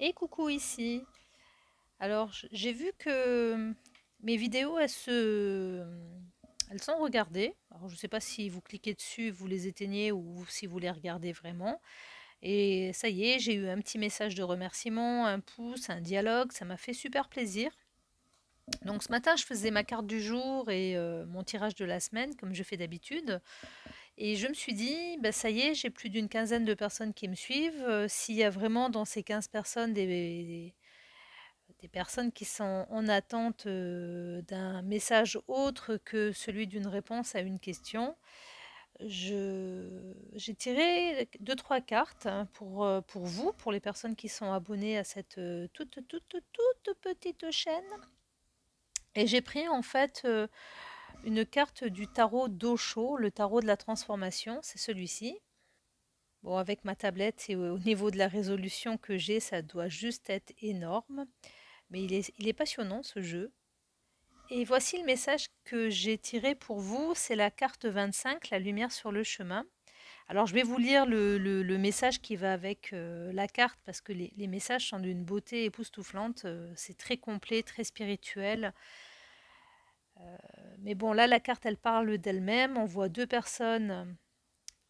Et coucou ici. Alors, j'ai vu que mes vidéos, elles sont regardées. Alors, je ne sais pas si vous cliquez dessus, vous les éteignez ou si vous les regardez vraiment. Et ça y est, j'ai eu un petit message de remerciement, un pouce, un dialogue. Ça m'a fait super plaisir. Donc, ce matin, je faisais ma carte du jour et mon tirage de la semaine, comme je fais d'habitude. Et je me suis dit, bah, ça y est, j'ai plus d'une quinzaine de personnes qui me suivent. S'il y a vraiment dans ces 15 personnes des personnes qui sont en attente d'un message autre que celui d'une réponse à une question. J'ai tiré deux, trois cartes hein, pour vous, pour les personnes qui sont abonnées à cette toute petite chaîne. Et j'ai pris en fait une carte du tarot d'Osho, le tarot de la transformation, c'est celui-ci. Bon, avec ma tablette et au niveau de la résolution que j'ai, ça doit juste être énorme. Mais il est passionnant ce jeu. Et voici le message que j'ai tiré pour vous, c'est la carte 25, la lumière sur le chemin. Alors je vais vous lire le message qui va avec la carte parce que les messages sont d'une beauté époustouflante, c'est très complet, très spirituel. Mais bon, là la carte elle parle d'elle-même, on voit deux personnes,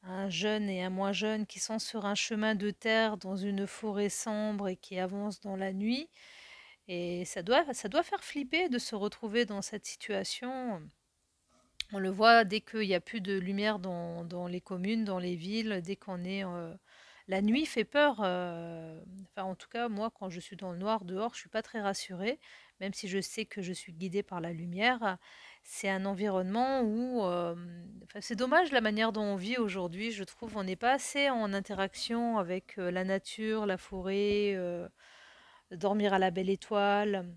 un jeune et un moins jeune, qui sont sur un chemin de terre dans une forêt sombre et qui avancent dans la nuit. Et ça doit faire flipper de se retrouver dans cette situation. On le voit dès qu'il n'y a plus de lumière dans les communes, dans les villes, dès qu'on est... La nuit fait peur. Enfin, en tout cas, moi, quand je suis dans le noir dehors, je suis pas très rassurée, même si je sais que je suis guidée par la lumière. C'est un environnement où... enfin, c'est dommage la manière dont on vit aujourd'hui. Je trouve on n'est pas assez en interaction avec la nature, la forêt, dormir à la belle étoile.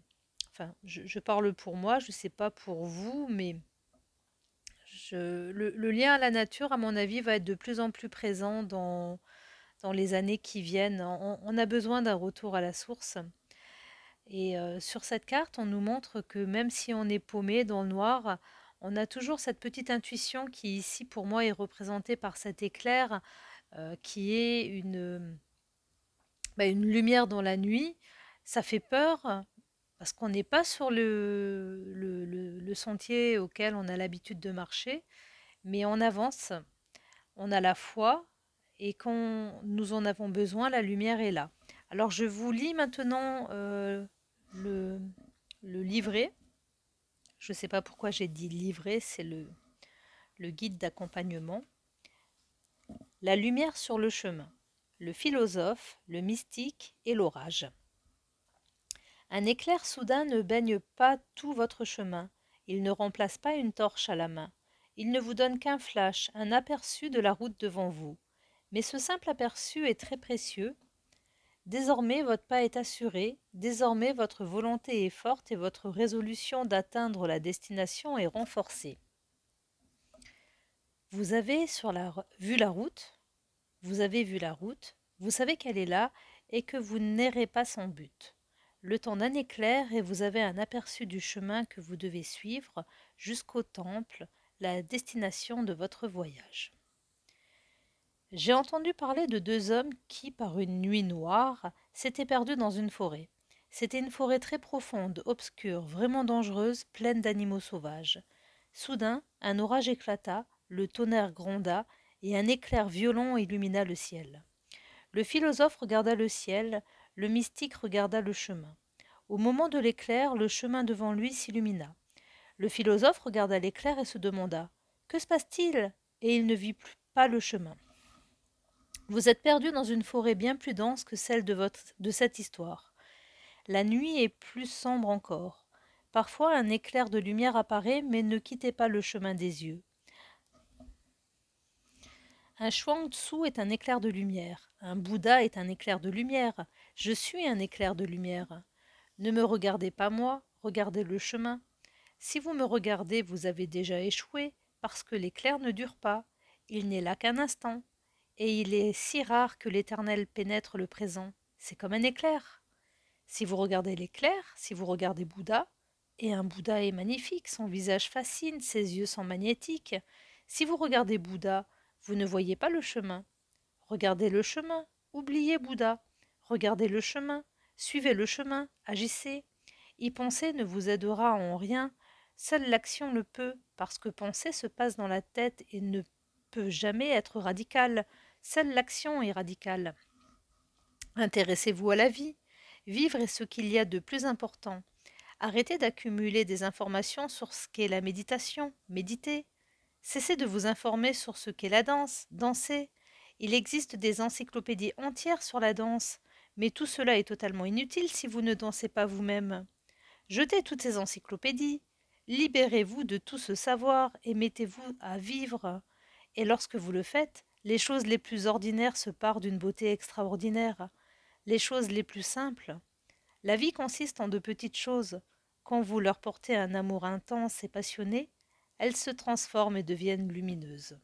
Enfin, je parle pour moi, je ne sais pas pour vous, mais le lien à la nature, à mon avis, va être de plus en plus présent dans les années qui viennent. On a besoin d'un retour à la source. Et sur cette carte, on nous montre que même si on est paumé dans le noir, on a toujours cette petite intuition qui, ici, pour moi, est représentée par cet éclair qui est une lumière dans la nuit. Ça fait peur parce qu'on n'est pas sur le sentier auquel on a l'habitude de marcher, mais on avance. On a la foi et quand nous en avons besoin, la lumière est là. Alors je vous lis maintenant le, le livret. Je ne sais pas pourquoi j'ai dit livret, c'est le guide d'accompagnement. La lumière sur le chemin, le philosophe, le mystique et l'orage. Un éclair soudain ne baigne pas tout votre chemin. Il ne remplace pas une torche à la main. Il ne vous donne qu'un flash, un aperçu de la route devant vous. Mais ce simple aperçu est très précieux. Désormais votre pas est assuré, désormais votre volonté est forte et votre résolution d'atteindre la destination est renforcée. Vous avez vu la route, vous avez vu la route, vous savez qu'elle est là et que vous n'errez pas sans but. Le temps d'un éclair et vous avez un aperçu du chemin que vous devez suivre jusqu'au temple, la destination de votre voyage. J'ai entendu parler de deux hommes qui, par une nuit noire, s'étaient perdus dans une forêt. C'était une forêt très profonde, obscure, vraiment dangereuse, pleine d'animaux sauvages. Soudain, un orage éclata, le tonnerre gronda, et un éclair violent illumina le ciel. Le philosophe regarda le ciel, le mystique regarda le chemin. Au moment de l'éclair, le chemin devant lui s'illumina. Le philosophe regarda l'éclair et se demanda que se passe-t-il? Et il ne vit pas le chemin. Vous êtes perdu dans une forêt bien plus dense que celle de cette histoire. La nuit est plus sombre encore. Parfois un éclair de lumière apparaît, mais ne quittez pas le chemin des yeux. Un Chuang-Tzu est un éclair de lumière. Un Bouddha est un éclair de lumière. Je suis un éclair de lumière. Ne me regardez pas moi, regardez le chemin. Si vous me regardez, vous avez déjà échoué, parce que l'éclair ne dure pas. Il n'est là qu'un instant. Et il est si rare que l'Éternel pénètre le présent. C'est comme un éclair. Si vous regardez l'éclair, si vous regardez Bouddha, et un Bouddha est magnifique, son visage fascine, ses yeux sont magnétiques. Si vous regardez Bouddha, vous ne voyez pas le chemin. Regardez le chemin, oubliez Bouddha. Regardez le chemin, Suivez le chemin, agissez. Y penser ne vous aidera en rien. Seule l'action le peut, parce que penser se passe dans la tête et ne peut jamais être radicale. Seule l'action est radicale. Intéressez-vous à la vie. Vivre est ce qu'il y a de plus important. Arrêtez d'accumuler des informations sur ce qu'est la méditation. Méditez. Cessez de vous informer sur ce qu'est la danse. Dansez. Il existe des encyclopédies entières sur la danse, mais tout cela est totalement inutile si vous ne dansez pas vous-même. Jetez toutes ces encyclopédies. Libérez-vous de tout ce savoir et mettez-vous à vivre. Et lorsque vous le faites, les choses les plus ordinaires se parent d'une beauté extraordinaire. Les choses les plus simples. La vie consiste en de petites choses. Quand vous leur portez un amour intense et passionné, elles se transforment et deviennent lumineuses.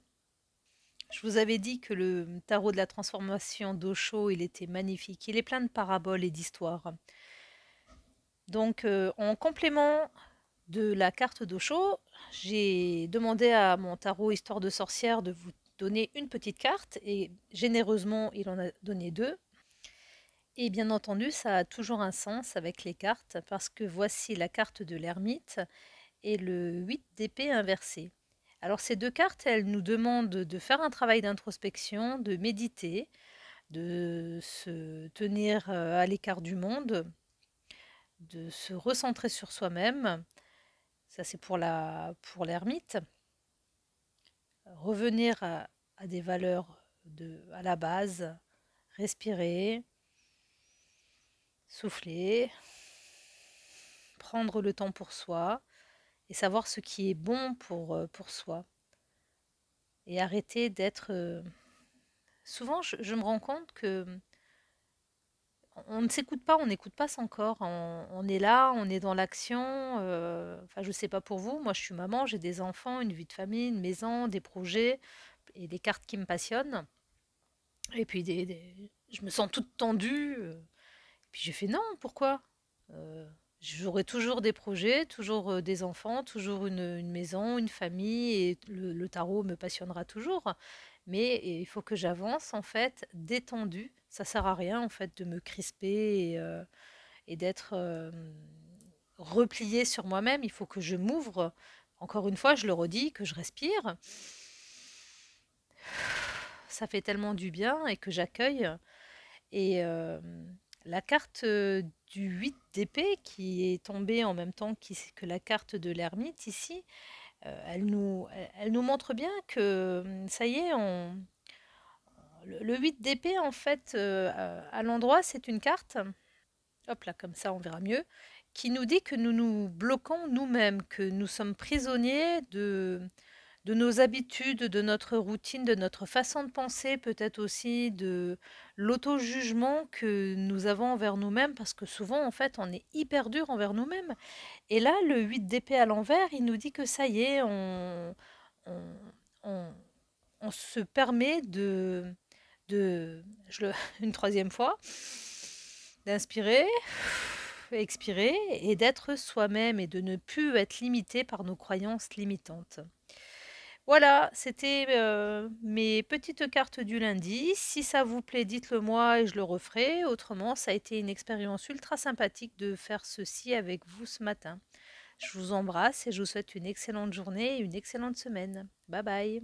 Je vous avais dit que le tarot de la transformation d'Osho, il était magnifique. Il est plein de paraboles et d'histoires. Donc, en complément de la carte d'Osho, j'ai demandé à mon tarot Histoire de sorcière de vous donner une petite carte et généreusement, il en a donné deux. Et bien entendu, ça a toujours un sens avec les cartes parce que voici la carte de l'ermite et le 8 d'épée inversé. Alors ces deux cartes, elles nous demandent de faire un travail d'introspection, de méditer, de se tenir à l'écart du monde, de se recentrer sur soi-même. Ça c'est pour l'ermite. Revenir à des valeurs à la base, respirer, souffler, prendre le temps pour soi et savoir ce qui est bon pour soi. Et arrêter d'être... Souvent, je me rends compte que on ne s'écoute pas, on n'écoute pas son corps. On est là, on est dans l'action. Enfin, je sais pas pour vous, moi je suis maman, j'ai des enfants, une vie de famille, une maison, des projets et des cartes qui me passionnent. Et puis je me sens toute tendue. Puis j'ai fait non, pourquoi? J'aurai toujours des projets, toujours des enfants, toujours une maison, une famille, et le tarot me passionnera toujours. Mais il faut que j'avance en fait détendue. Ça sert à rien en fait de me crisper et d'être repliée sur moi-même. Il faut que je m'ouvre. Encore une fois, je le redis, que je respire. Ça fait tellement du bien et que j'accueille. Et la carte du 8 d'épée qui est tombée en même temps que la carte de l'ermite ici, elle nous montre bien que ça y est, le 8 d'épée en fait à l'endroit c'est une carte, hop là comme ça on verra mieux, qui nous dit que nous nous bloquons nous-mêmes, que nous sommes prisonniers de nos habitudes, de notre routine, de notre façon de penser, peut-être aussi de l'auto-jugement que nous avons envers nous-mêmes, parce que souvent, en fait, on est hyper dur envers nous-mêmes. Et là, le 8 d'épée à l'envers, il nous dit que ça y est, on, on- on se permet une troisième fois, d'inspirer, expirer, et d'être soi-même, et de ne plus être limité par nos croyances limitantes. Voilà, c'était mes petites cartes du lundi. Si ça vous plaît, dites-le moi et je le referai. Autrement, ça a été une expérience ultra sympathique de faire ceci avec vous ce matin. Je vous embrasse et je vous souhaite une excellente journée et une excellente semaine. Bye bye.